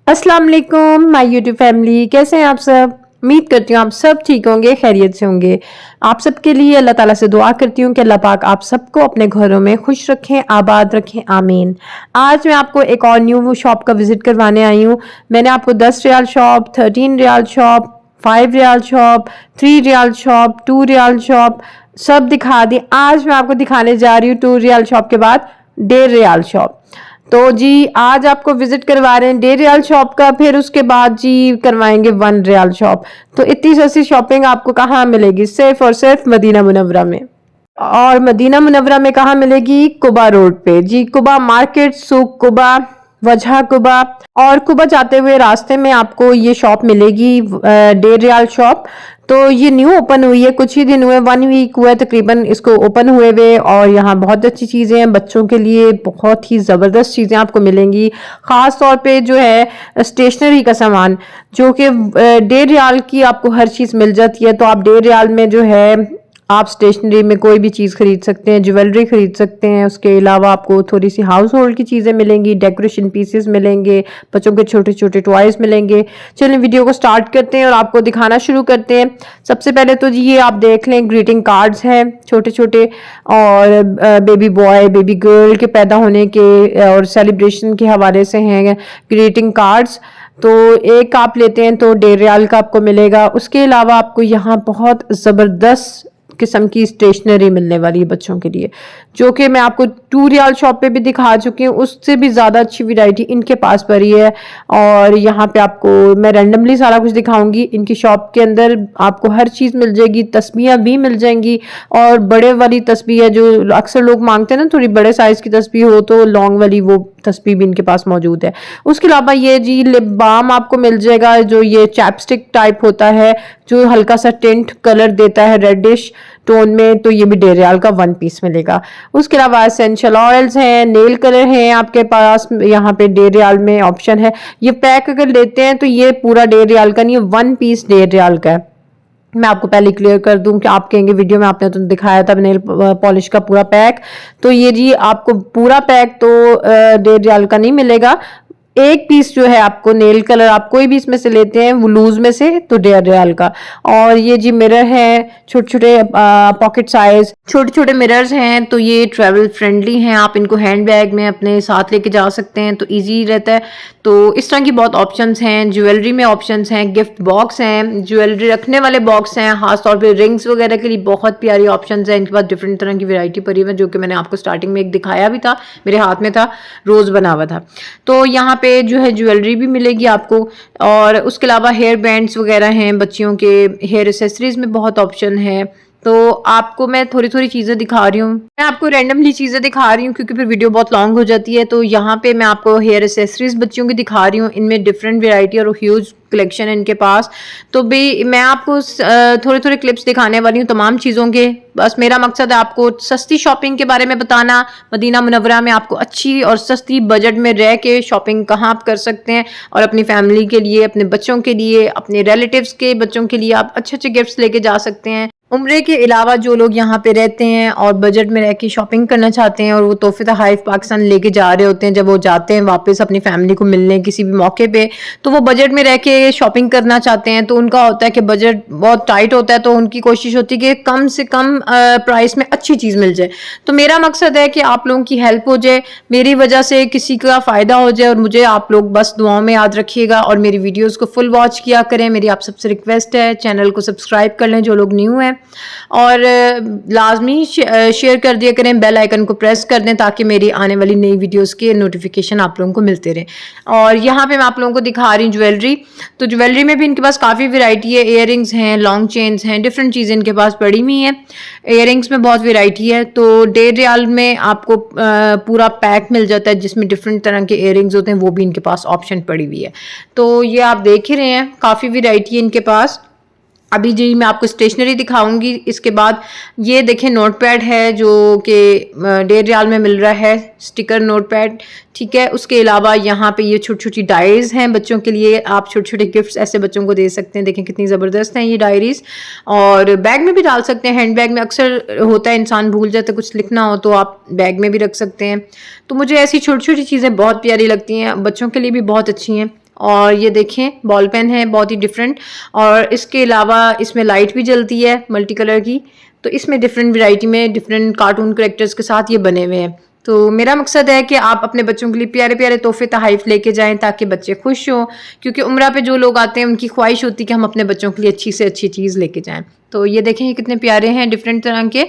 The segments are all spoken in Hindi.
अस्सलाम वालेकुम माय यूट्यूब फैमिली, कैसे हैं आप सब। उम्मीद करती हूँ आप सब ठीक होंगे, खैरियत से होंगे। आप सबके लिए अल्लाह ताला से दुआ करती हूँ कि अल्लाह पाक आप सबको अपने घरों में खुश रखें, आबाद रखें, आमीन। आज मैं आपको एक और न्यू शॉप का विजिट करवाने आई हूँ। मैंने आपको 10 riyal shop, 13 riyal shop, 5 riyal shop, 3 riyal shop, 2 riyal shop सब दिखा दी। आज मैं आपको दिखाने जा रही हूँ 2 रियाल शॉप के बाद 1.5 रियाल शॉप। तो जी आज आपको विजिट करवा रहे हैं 1.5 रियाल शॉप का, फिर उसके बाद जी करवाएंगे 1 रियाल शॉप। तो इतनी सस्ती शॉपिंग आपको कहाँ मिलेगी, सिर्फ और सिर्फ मदीना मुनव्वरा में। और मदीना मुनव्वरा में कहाँ मिलेगी, कुबा रोड पे जी, कुबा मार्केट, सूक कुबा, वजह कुबा। और कुबा जाते हुए रास्ते में आपको ये शॉप मिलेगी, 1.5 रियाल शॉप। तो ये न्यू ओपन हुई है, कुछ ही दिन हुए, 1 वीक हुआ है तकरीबन इसको ओपन हुए हुए। और यहाँ बहुत अच्छी चीज़ें हैं बच्चों के लिए, बहुत ही ज़बरदस्त चीज़ें आपको मिलेंगी। ख़ास तौर पे जो है स्टेशनरी का सामान, जो कि 1.5 रियाल की आपको हर चीज़ मिल जाती है। तो आप 1.5 रियाल में जो है आप स्टेशनरी में कोई भी चीज़ खरीद सकते हैं, ज्वेलरी खरीद सकते हैं। उसके अलावा आपको थोड़ी सी हाउस होल्ड की चीज़ें मिलेंगी, डेकोरेशन पीसेस मिलेंगे, बच्चों के छोटे छोटे टॉयज मिलेंगे। चलिए वीडियो को स्टार्ट करते हैं और आपको दिखाना शुरू करते हैं। सबसे पहले तो जी ये आप देख लें, ग्रीटिंग कार्ड्स हैं छोटे छोटे, और बेबी बॉय बेबी गर्ल के पैदा होने के और सेलिब्रेशन के हवाले से हैं ग्रीटिंग कार्ड्स। तो एक आप लेते हैं तो 1.5 रियाल का आपको मिलेगा। उसके अलावा आपको यहाँ बहुत ज़बरदस्त किस्म की स्टेशनरी मिलने वाली है बच्चों के लिए, जो कि मैं आपको 2 रियाल शॉप पे भी दिखा चुकी हूँ। उससे भी ज़्यादा अच्छी वैरायटी इनके पास पड़ी है। और यहाँ पे आपको मैं रैंडमली सारा कुछ दिखाऊंगी। इनकी शॉप के अंदर आपको हर चीज़ मिल जाएगी, तस्बीहें भी मिल जाएंगी। और बड़े वाली तस्बीह है जो अक्सर लोग मांगते हैं ना, थोड़ी बड़े साइज़ की तस्बीह हो, तो लॉन्ग वाली वो तस्बीह भी इनके पास मौजूद है। उसके अलावा ये जी लिप बाम आपको मिल जाएगा, जो ये चैपस्टिक टाइप होता है, जो हल्का सा टिंट कलर देता है रेडिश टोन में। तो ये भी 1.5 रियाल का 1 पीस मिलेगा। उसके अलावा एसेंशियल ऑयल्स हैं, नेल कलर हैं आपके पास, यहाँ पे 1.5 रियाल में ऑप्शन है। ये पैक अगर लेते हैं तो ये पूरा 1.5 रियाल का नहीं है, 1 पीस 1.5 रियाल का है। मैं आपको पहले क्लियर कर दूं कि आप कहेंगे वीडियो में आपने तो दिखाया था नेल पॉलिश का पूरा पैक। तो ये जी आपको पूरा पैक तो 1.5 रियाल का नहीं मिलेगा। एक पीस जो है आपको नेल कलर, आप कोई भी इसमें से लेते हैं वो लूज में से, तो 1.5 रियाल का। और ये जी मिरर है छोटे छोटे, पॉकेट साइज छोटे छोटे मिरर्स हैं। तो ये ट्रैवल फ्रेंडली हैं, आप इनको हैंड बैग में अपने साथ लेके जा सकते हैं, तो इजी रहता है। तो इस तरह की बहुत ऑप्शंस हैं। ज्वेलरी में ऑप्शंस हैं, गिफ्ट बॉक्स हैं, ज्वेलरी रखने वाले बॉक्स हैं, खासतौर पे रिंग्स वगैरह के लिए बहुत प्यारी ऑप्शंस हैं। इनके पास डिफरेंट तरह की वैरायटी पड़ी हुई है, जो कि मैंने आपको स्टार्टिंग में एक दिखाया भी था, मेरे हाथ में था, रोज बना हुआ था। तो यहाँ पे जो है ज्वेलरी भी मिलेगी आपको। और उसके अलावा हेयर बैंड्स वगैरह हैं, बच्चियों के हेयर एसेसरीज में बहुत ऑप्शन है। तो आपको मैं थोड़ी थोड़ी चीज़ें दिखा रही हूँ, मैं आपको रैंडमली चीज़ें दिखा रही हूँ क्योंकि फिर वीडियो बहुत लॉन्ग हो जाती है। तो यहाँ पे मैं आपको हेयर एसेसरीज बच्चियों की दिखा रही हूँ, इनमें डिफरेंट वेराइटी और ह्यूज कलेक्शन है इनके पास। तो भी मैं आपको थोड़े थोड़े क्लिप्स दिखाने वाली हूँ तमाम चीज़ों के। बस मेरा मकसद है आपको सस्ती शॉपिंग के बारे में बताना, मदीना मुनव्वरा में आपको अच्छी और सस्ती बजट में रह के शॉपिंग कहाँ आप कर सकते हैं, और अपनी फैमिली के लिए, अपने बच्चों के लिए, अपने रिलेटिव्स के बच्चों के लिए आप अच्छे अच्छे गिफ्ट्स लेके जा सकते हैं। उम्रे के अलावा जो लोग यहाँ पे रहते हैं और बजट में रह के शॉपिंग करना चाहते हैं, और वो तोहफे तोहफ़ पाकिस्तान लेके जा रहे होते हैं, जब वो जाते हैं वापस अपनी फैमिली को मिलने किसी भी मौके पे, तो वो बजट में रह के शॉपिंग करना चाहते हैं। तो उनका होता है कि बजट बहुत टाइट होता है, तो उनकी कोशिश होती है कि कम से कम प्राइस में अच्छी चीज़ मिल जाए। तो मेरा मकसद है कि आप लोगों की हेल्प हो जाए, मेरी वजह से किसी का फ़ायदा हो जाए, और मुझे आप लोग बस दुआओं में याद रखिएगा और मेरी वीडियोज़ को फुल वॉच किया करें। मेरी आप सबसे रिक्वेस्ट है, चैनल को सब्सक्राइब कर लें जो लोग न्यू हैं, और लाजमी शेयर कर दिया करें, बेल आइकन को प्रेस कर दें ताकि मेरी आने वाली नई वीडियोस के नोटिफिकेशन आप लोगों को मिलते रहें। और यहाँ पे मैं आप लोगों को दिखा रही हूँ ज्वेलरी। तो ज्वेलरी में भी इनके पास काफ़ी वैरायटी है, इयररिंग्स हैं, लॉन्ग चेन्स हैं, डिफरेंट चीज़ें इनके पास पड़ी हुई हैं। इयररिंग्स में बहुत वैरायटी है। तो 1.5 रियाल में आपको पूरा पैक मिल जाता है जिसमें डिफरेंट तरह के इयररिंग्स होते हैं, वो भी इनके पास ऑप्शन पड़ी हुई है। तो ये आप देख ही रहे हैं, काफ़ी वैरायटी है इनके पास। अभी जी मैं आपको स्टेशनरी दिखाऊंगी। इसके बाद ये देखें नोटपैड है जो कि 1.5 रियाल में मिल रहा है, स्टिकर नोटपैड, ठीक है। उसके अलावा यहाँ पे ये छोटी छोटी डायरीज हैं बच्चों के लिए, आप छोटे छोटे गिफ्ट्स ऐसे बच्चों को दे सकते हैं। देखें कितनी ज़बरदस्त हैं ये डायरीज, और बैग में भी डाल सकते हैं। हैंड बैग में अक्सर होता है इंसान भूल जाता है कुछ लिखना हो, तो आप बैग में भी रख सकते हैं। तो मुझे ऐसी छोटी छोटी चीज़ें बहुत प्यारी लगती हैं, बच्चों के लिए भी बहुत अच्छी हैं। और ये देखें बॉल पेन है बहुत ही डिफरेंट। और इसके अलावा इसमें लाइट भी जलती है मल्टी कलर की। तो इसमें डिफरेंट वैरायटी में डिफरेंट कार्टून कैरेक्टर्स के साथ ये बने हुए हैं। तो मेरा मकसद है कि आप अपने बच्चों के लिए प्यारे प्यारे तोहफे तोहफ़े लेके जाएं ताकि बच्चे खुश हों, क्योंकि उम्रा पे जो लोग आते हैं उनकी ख्वाहिश होती है कि हम अपने बच्चों के लिए अच्छी से अच्छी चीज़ लेके जाएं। तो ये देखें ये कितने प्यारे हैं डिफरेंट तरह के।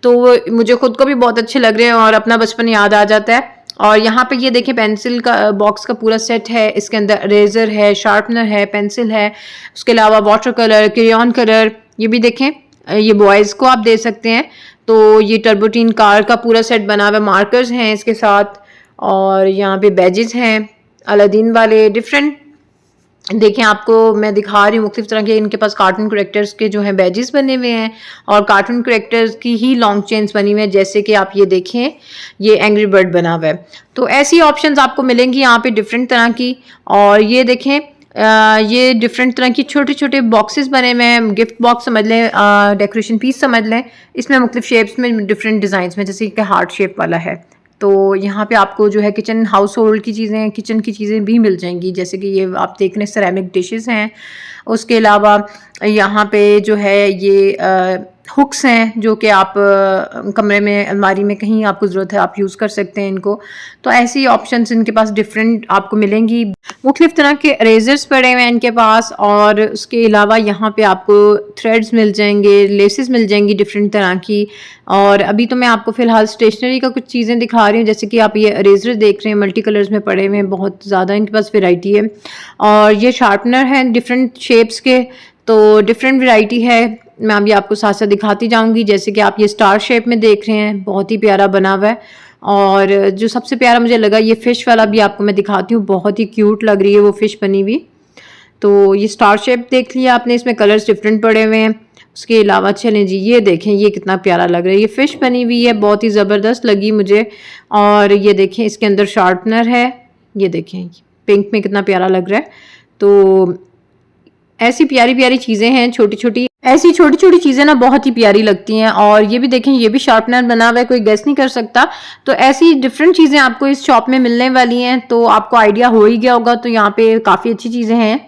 तो मुझे खुद को भी बहुत अच्छे लग रहे हैं और अपना बचपन याद आ जाता है। और यहाँ पे ये देखें पेंसिल का बॉक्स का पूरा सेट है। इसके अंदर इरेजर है, शार्पनर है, पेंसिल है, उसके अलावा वाटर कलर, क्रेयॉन कलर। ये भी देखें ये बॉयज़ को आप दे सकते हैं। तो ये टर्बोटीन कार का पूरा सेट बना हुआ है, मार्कर्स हैं इसके साथ। और यहाँ पे बैजेस हैं अलादीन वाले डिफरेंट। देखें आपको मैं दिखा रही हूँ मुख्तलिफ तरह के इनके पास कार्टून करेक्टर्स के जो हैं बैजेस बने हुए हैं और कार्टून करेक्टर्स की ही लॉन्ग चेन्स बनी हुई हैं। जैसे कि आप ये देखें ये एंग्री बर्ड बना हुआ है। तो ऐसी ऑप्शंस आपको मिलेंगी यहाँ पे डिफरेंट तरह की। और ये देखें ये डिफरेंट तरह की छोटे छोटे बॉक्सेस बने हुए हैं, गिफ्ट बॉक्स समझ लें, डेकोरेशन पीस समझ लें। इसमें मुख्तलिफ शेप्स में डिफरेंट डिज़ाइन में, जैसे कि हार्ट शेप वाला है। तो यहाँ पे आपको जो है किचन हाउस होल्ड की चीज़ें, किचन की चीज़ें भी मिल जाएंगी। जैसे कि ये आप देख रहे हैं सेरेमिक डिशेस हैं। उसके अलावा यहाँ पे जो है ये हुक्स हैं जो कि आप कमरे में अलमारी में कहीं आपको ज़रूरत है आप यूज़ कर सकते हैं इनको। तो ऐसी ऑप्शंस इनके पास डिफरेंट आपको मिलेंगी। मुख्तलिफ तरह के इरेजर्स पड़े हुए हैं इनके पास। और उसके अलावा यहाँ पे आपको थ्रेड्स मिल जाएंगे, लेसेस मिल जाएंगी डिफरेंट तरह की। और अभी तो मैं आपको फ़िलहाल स्टेशनरी का कुछ चीज़ें दिखा रही हूँ। जैसे कि आप ये इरेजर देख रहे हैं मल्टी कलर्स में पड़े हुए हैं, बहुत ज़्यादा इनके पास वेराइटी है। और ये शार्पनर है डिफरेंट शेप्स के, तो डिफरेंट वैरायटी है। मैं अभी आपको साथ साथ दिखाती जाऊंगी। जैसे कि आप ये स्टार शेप में देख रहे हैं, बहुत ही प्यारा बना हुआ है। और जो सबसे प्यारा मुझे लगा ये फ़िश वाला भी आपको मैं दिखाती हूँ, बहुत ही क्यूट लग रही है वो फ़िश बनी हुई। तो ये स्टार शेप देख लिया आपने, इसमें कलर्स डिफरेंट पड़े हुए हैं। उसके अलावा चलें जी ये देखें ये कितना प्यारा लग रहा है, ये फ़िश बनी हुई है, बहुत ही ज़बरदस्त लगी मुझे। और ये देखें इसके अंदर शार्पनर है, ये देखें पिंक में कितना प्यारा लग रहा है। तो ऐसी प्यारी प्यारी चीज़ें हैं छोटी छोटी, ऐसी छोटी छोटी चीज़ें ना बहुत ही प्यारी लगती हैं। और ये भी देखें ये भी शार्पनर बना हुआ है, कोई गेस नहीं कर सकता। तो ऐसी डिफरेंट चीज़ें आपको इस शॉप में मिलने वाली हैं, तो आपको आइडिया हो ही गया होगा। तो यहाँ पे काफ़ी अच्छी चीज़ें हैं।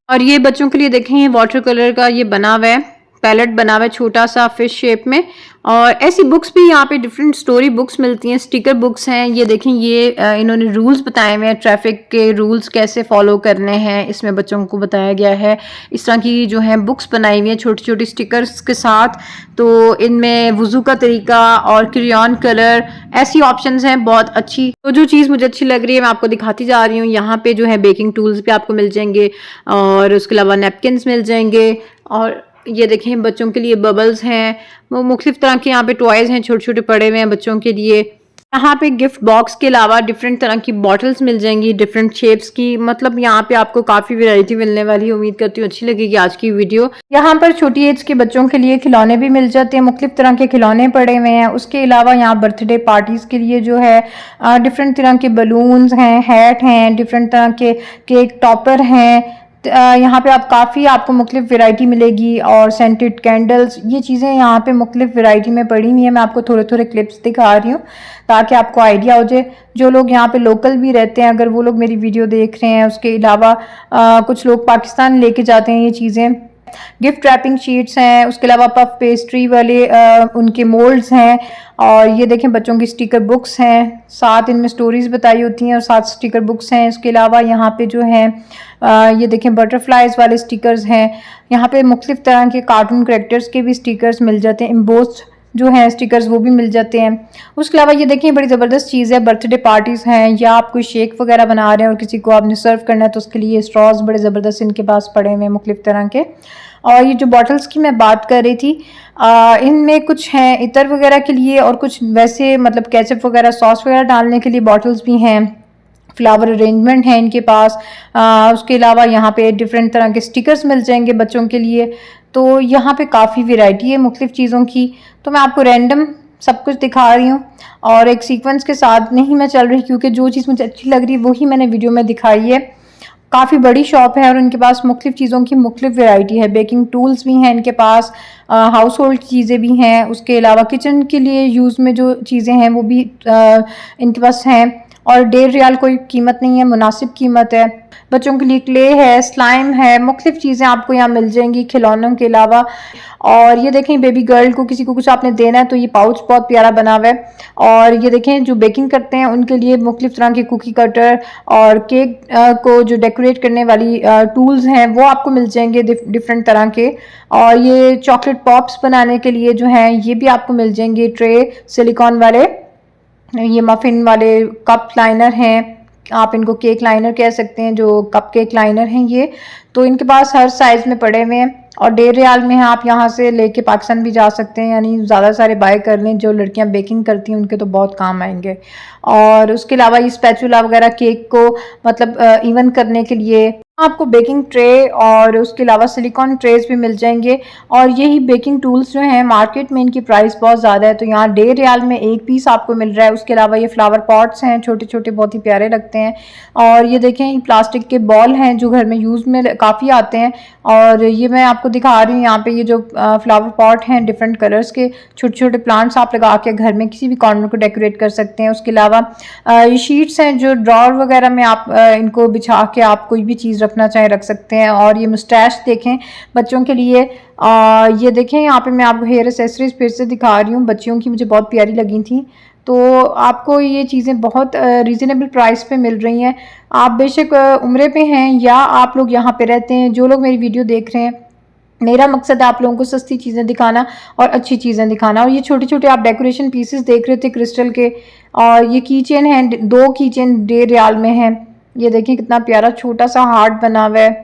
और ये बच्चों के लिए देखें ये वाटर कलर का ये बना हुआ है, पैलेट बना हुआ है छोटा सा फिश शेप में। और ऐसी बुक्स भी यहाँ पे डिफरेंट स्टोरी बुक्स मिलती हैं, स्टिकर बुक्स हैं। ये देखें ये इन्होंने रूल्स बताए हुए हैं, ट्रैफिक के रूल्स कैसे फॉलो करने हैं इसमें बच्चों को बताया गया है। इस तरह की जो है बुक्स बनाई हुई हैं छोटी छोटी स्टिकर्स के साथ। तो इनमें वुज़ू का तरीका और क्रेयॉन कलर ऐसी ऑप्शंस हैं बहुत अच्छी। तो जो चीज़ मुझे अच्छी लग रही है मैं आपको दिखाती जा रही हूँ। यहाँ पे जो है बेकिंग टूल्स भी आपको मिल जाएंगे और उसके अलावा नैपकिन्स मिल जाएंगे। और ये देखें बच्चों के लिए बबल्स हैं, वो मुख्तलिफ तरह के यहाँ पे टॉयज़ हैं छोटे छोटे पड़े हुए हैं बच्चों के लिए। यहाँ पे गिफ्ट बॉक्स के अलावा डिफरेंट तरह की बॉटल्स मिल जाएंगी डिफरेंट शेप्स की। मतलब यहाँ पे आपको काफ़ी वैरायटी मिलने वाली है। उम्मीद करती हूँ अच्छी लगेगी आज की वीडियो। यहाँ पर छोटी एज के बच्चों के लिए खिलौने भी मिल जाते हैं, मुख्तलिफ तरह के खिलौने पड़े हुए हैं। उसके अलावा यहाँ बर्थडे पार्टीज़ के लिए जो है डिफरेंट तरह के बलून्स हैं, हैट हैं, डिफरेंट तरह के केक टॉपर हैं। यहाँ पे आप काफ़ी आपको मुख्तलिफ वैरायटी मिलेगी। और सेंटेड कैंडल्स ये चीज़ें यहाँ पे मुख्तलिफ वैरायटी में पड़ी हुई हैं। मैं आपको थोड़े थोड़े क्लिप्स दिखा रही हूँ ताकि आपको आइडिया हो जाए। जो लोग यहाँ पे लोकल भी रहते हैं अगर वो लोग मेरी वीडियो देख रहे हैं, उसके अलावा कुछ लोग पाकिस्तान लेके जाते हैं ये चीज़ें। गिफ्ट रैपिंग शीट्स हैं, उसके अलावा पफ पेस्ट्री वाले उनके मोल्ड्स हैं। और ये देखें बच्चों की स्टिकर बुक्स हैं, साथ इनमें स्टोरीज बताई होती हैं और साथ स्टिकर बुक्स हैं। इसके अलावा यहाँ पे जो है ये देखें बटरफ्लाइज वाले स्टिकर्स हैं। यहाँ पे मुख्तलिफ तरह के कार्टून करेक्टर्स के भी स्टिकर्स मिल जाते हैं, एम्बोस्ड जो हैं स्टिकर्स वो भी मिल जाते हैं। उसके अलावा ये देखें बड़ी ज़बरदस्त चीज़ है, बर्थडे पार्टीज़ हैं या आप कोई शेक वगैरह बना रहे हैं और किसी को आपने सर्व करना है तो उसके लिए स्ट्रॉज बड़े ज़बरदस्त इनके पास पड़े हुए हैं मुख्तलिफ तरह के। और ये जो बॉटल्स की मैं बात कर रही थी इनमें कुछ हैं इतर वगैरह के लिए और कुछ वैसे मतलब केचप वगैरह सॉस वगैरह डालने के लिए बॉटल्स भी हैं। फ्लावर अरेंजमेंट है इनके पास। उसके अलावा यहाँ पे डिफरेंट तरह के स्टिकर्स मिल जाएंगे बच्चों के लिए। तो यहाँ पे काफ़ी वैरायटी है मुख्तलिफ चीज़ों की। तो मैं आपको रैंडम सब कुछ दिखा रही हूँ और एक सीक्वेंस के साथ नहीं मैं चल रही क्योंकि जो चीज़ मुझे अच्छी लग रही है वही मैंने वीडियो में दिखाई है। काफ़ी बड़ी शॉप है और इनके पास मुख्तलिफ चीज़ों की मुख्तलिफ वैरायटी है। बेकिंग टूल्स भी हैं इनके पास, हाउस होल्ड चीज़ें भी हैं। उसके अलावा किचन के लिए यूज़ में जो चीज़ें हैं वो भी इनके पास हैं। और 1.5 रियाल कोई कीमत नहीं है, मुनासिब कीमत है। बच्चों के लिए क्ले है, स्लाइम है, मुख्तलिफ चीज़ें आपको यहाँ मिल जाएंगी खिलौनों के अलावा। और ये देखें बेबी गर्ल को किसी को कुछ आपने देना है तो ये पाउच बहुत प्यारा बना हुआ है। और ये देखें जो बेकिंग करते हैं उनके लिए मुख्तलिफ तरह के कुकी कटर और केक को जो डेकोरेट करने वाली टूल्स हैं वो आपको मिल जाएंगे डिफरेंट तरह के। और ये चॉकलेट पॉप्स बनाने के लिए जो हैं ये भी आपको मिल जाएंगे ट्रे सिलिकॉन वाले। ये मफिन वाले कप लाइनर हैं, आप इनको केक लाइनर कह सकते हैं, जो कप केक लाइनर हैं ये। तो इनके पास हर साइज़ में पड़े हुए हैं और 1.5 रियाल में आप यहाँ से लेके पाकिस्तान भी जा सकते हैं, यानी ज़्यादा सारे बाय कर लें। जो लड़कियाँ बेकिंग करती हैं उनके तो बहुत काम आएंगे। और उसके अलावा ये स्पैचुला वगैरह केक को मतलब इवन करने के लिए आपको बेकिंग ट्रे और उसके अलावा सिलिकॉन ट्रेस भी मिल जाएंगे। और यही बेकिंग टूल्स जो हैं मार्केट में इनकी प्राइस बहुत ज़्यादा है, तो यहाँ 1.5 रियाल में एक पीस आपको मिल रहा है। उसके अलावा ये फ्लावर पॉट्स हैं, छोटे छोटे बहुत ही प्यारे लगते हैं। और ये देखें ये प्लास्टिक के बॉल हैं जो घर में यूज़ में काफ़ी आते हैं। और ये मैं आपको दिखा रही हूँ यहाँ पे ये जो फ्लावर पॉट हैं डिफरेंट कलर्स के, छोटे छोटे प्लांट्स आप लगा के घर में किसी भी कॉर्नर को डेकोरेट कर सकते हैं। उसके अलावा ये शीट्स हैं जो ड्रॉर वगैरह में आप इनको बिछा के आप कोई भी चीज़ रखना चाहें रख सकते हैं। और ये मुस्टैश देखें बच्चों के लिए। ये देखें यहाँ पे मैं आपको हेयर एसेसरीज फिर से दिखा रही हूँ, बच्चियों की मुझे बहुत प्यारी लगी थी। तो आपको ये चीज़ें बहुत रीज़नेबल प्राइस पे मिल रही हैं। आप बेशक उम्रे पे हैं या आप लोग यहाँ पे रहते हैं, जो लोग मेरी वीडियो देख रहे हैं, मेरा मकसद है आप लोगों को सस्ती चीज़ें दिखाना और अच्छी चीज़ें दिखाना। और ये छोटे छोटे आप डेकोरेशन पीसेस देख रहे थे क्रिस्टल के, और ये की चेन है, 2 की चेन 1.5 रियाल में है। ये देखिए कितना प्यारा छोटा सा हार्ट बना हुआ है।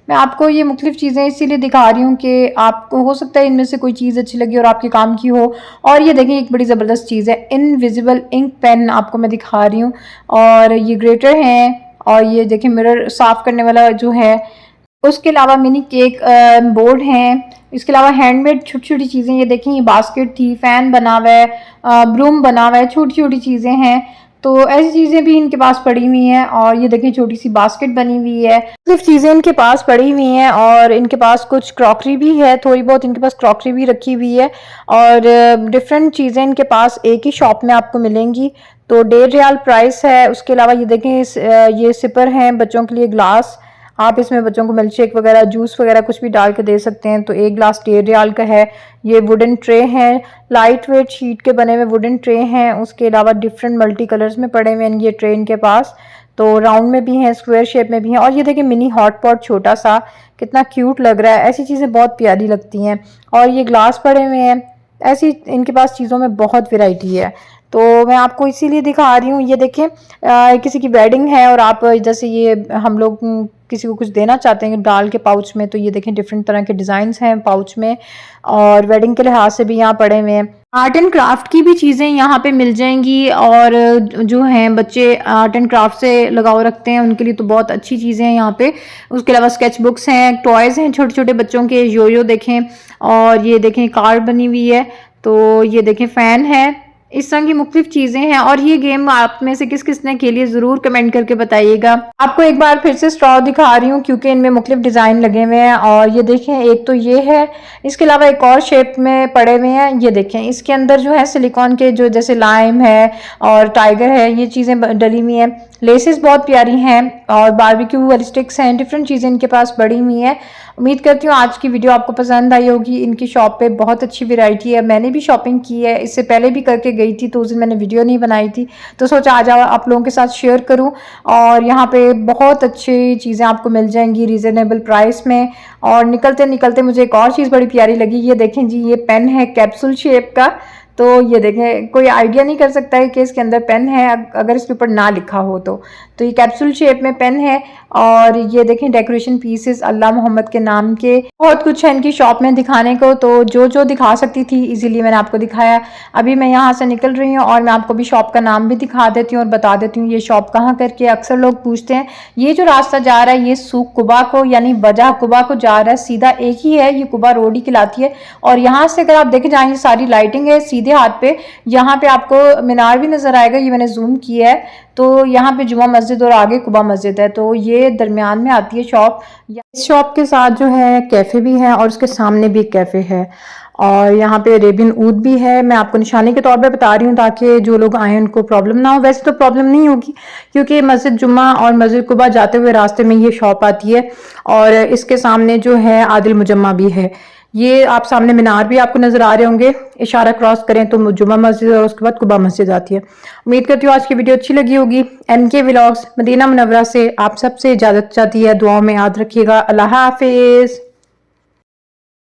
मैं आपको ये मुख्तलिफ चीज़ें इसीलिए दिखा रही हूँ कि आपको हो सकता है इनमें से कोई चीज़ अच्छी लगी और आपके काम की हो। और ये देखें एक बड़ी ज़बरदस्त चीज़ है, इनविजिबल इंक पेन आपको मैं दिखा रही हूँ। और ये ग्रेटर हैं, और ये देखें मिरर साफ़ करने वाला जो है। उसके अलावा मिनी केक बोर्ड हैं। इसके अलावा हैंडमेड छोटी छोटी चीज़ें, ये देखें ये बास्केट थी, फ़ैन बना हुआ है, ब्रूम बना हुआ है, छोटी छोटी चीज़ें हैं। तो ऐसी चीज़ें भी इनके पास पड़ी हुई हैं। और ये देखें छोटी सी बास्केट बनी हुई है, सिर्फ चीज़ें इनके पास पड़ी हुई हैं। और इनके पास कुछ क्रॉकरी भी है, थोड़ी बहुत इनके पास क्रॉकरी भी रखी हुई है। और डिफरेंट चीज़ें इनके पास एक ही शॉप में आपको मिलेंगी। तो 1.5 रियाल प्राइस है। उसके अलावा ये देखें ये सिपर हैं बच्चों के लिए, ग्लास, आप इसमें बच्चों को मिल्क शेक वगैरह जूस वगैरह कुछ भी डाल के दे सकते हैं। तो एक ग्लास 1.5 रियाल का है। ये वुडन ट्रे हैं, लाइट वेट शीट के बने हुए वुडन ट्रे हैं। उसके अलावा डिफरेंट मल्टी कलर्स में पड़े हुए हैं ये ट्रे इनके पास, तो राउंड में भी हैं, स्क्वायर शेप में भी हैं। और ये देखिए मिनी हॉट पॉट छोटा सा, कितना क्यूट लग रहा है। ऐसी चीज़ें बहुत प्यारी लगती हैं। और ये ग्लास पड़े हुए हैं। ऐसी इनके पास चीज़ों में बहुत वैरायटी है, तो मैं आपको इसीलिए दिखा रही हूँ। ये देखें किसी की वेडिंग है और आप जैसे ये हम लोग किसी को कुछ देना चाहते हैं डाल के पाउच में, तो ये देखें डिफरेंट तरह के डिज़ाइंस हैं पाउच में। और वेडिंग के लिहाज से भी यहाँ पड़े हुए हैं। आर्ट एंड क्राफ्ट की भी चीज़ें यहाँ पे मिल जाएंगी। और जो हैं बच्चे आर्ट एंड क्राफ्ट से लगाव रखते हैं उनके लिए तो बहुत अच्छी चीज़ें हैं यहाँ पे। उसके अलावा स्केच बुक्स हैं, टॉयज़ हैं छोटे छोटे बच्चों के, योयो देखें। और ये देखें कार बनी हुई है। तो ये देखें फ़ैन है। इस तरह की मुख्तलिफ चीज़ें हैं। और ये गेम आप में से किस किस ने खेली है ज़रूर कमेंट करके बताइएगा। आपको एक बार फिर से स्ट्रॉ दिखा रही हूँ क्योंकि इनमें मुख्तलिफ डिज़ाइन लगे हुए हैं। और ये देखें एक तो ये है, इसके अलावा एक और शेप में पड़े हुए हैं। ये देखें इसके अंदर जो है सिलिकॉन के जो जैसे लाइम है और टाइगर है, ये चीज़ें डली हुई हैं। लेसेस बहुत प्यारी हैं और बारबेक्यू वाली स्टिक्स हैं, डिफरेंट चीज़ें इनके पास बड़ी हुई हैं। उम्मीद करती हूँ आज की वीडियो आपको पसंद आई होगी। इनकी शॉप पे बहुत अच्छी वैरायटी है, मैंने भी शॉपिंग की है, इससे पहले भी करके गई थी, तो उस दिन मैंने वीडियो नहीं बनाई थी, तो सोचा आज आप लोगों के साथ शेयर करूँ। और यहाँ पे बहुत अच्छी चीज़ें आपको मिल जाएंगी रीज़नेबल प्राइस में। और निकलते निकलते मुझे एक और चीज़ बड़ी प्यारी लगी, ये देखें जी, ये पेन है कैप्सूल शेप का। तो ये देखें कोई आइडिया नहीं कर सकता है कि इसके अंदर पेन है अगर इसके ऊपर ना लिखा हो तो ये कैप्सूल शेप में पेन है। और ये देखें डेकोरेशन पीसेस अल्लाह मोहम्मद के नाम के, बहुत कुछ है इनकी शॉप में दिखाने को, तो जो जो दिखा सकती थी इजीली मैंने आपको दिखाया। अभी मैं यहाँ से निकल रही हूँ और मैं आपको भी शॉप का नाम भी दिखा देती हूँ और बता देती हूँ ये शॉप कहाँ करके। अक्सर लोग पूछते हैं ये जो रास्ता जा रहा है ये सूक कुबा को यानी वजह कुबा को जा रहा है, सीधा एक ही है, ये कुबा रोड ही खिलाती है। और यहाँ से अगर आप देखें जहाँ ये सारी लाइटिंग है सीधे हाथ पे, यहाँ पे आपको मीनार भी नजर आएगा, ये मैंने जूम किया है। तो यहाँ पे जुमा मस्जिद और आगे कुबा मस्जिद है, तो ये दरमियान में आती है शॉप। इस शॉप के साथ जो है कैफ़े भी है और उसके सामने भी एक कैफ़े है। और यहाँ पे अरेबियन ऊद भी है। मैं आपको निशानी के तौर पे बता रही हूँ ताकि जो लोग आए उनको प्रॉब्लम ना हो। वैसे तो प्रॉब्लम नहीं होगी क्योंकि मस्जिद जुम्मा और मस्जिद कुबा जाते हुए रास्ते में ये शॉप आती है और इसके सामने जो है आदिल मुजम्मा भी है। ये आप सामने मीनार भी आपको नजर आ रहे होंगे, इशारा क्रॉस करें तो जुम्मा मस्जिद और उसके बाद कुबा मस्जिद आती है। उम्मीद करती हूँ आज की वीडियो अच्छी लगी होगी। MK व्लॉग्स मदीना मुनव्वरा से आप सबसे इजाजत चाहती है, दुआओं में याद रखिएगा। अल्लाह हाफिज।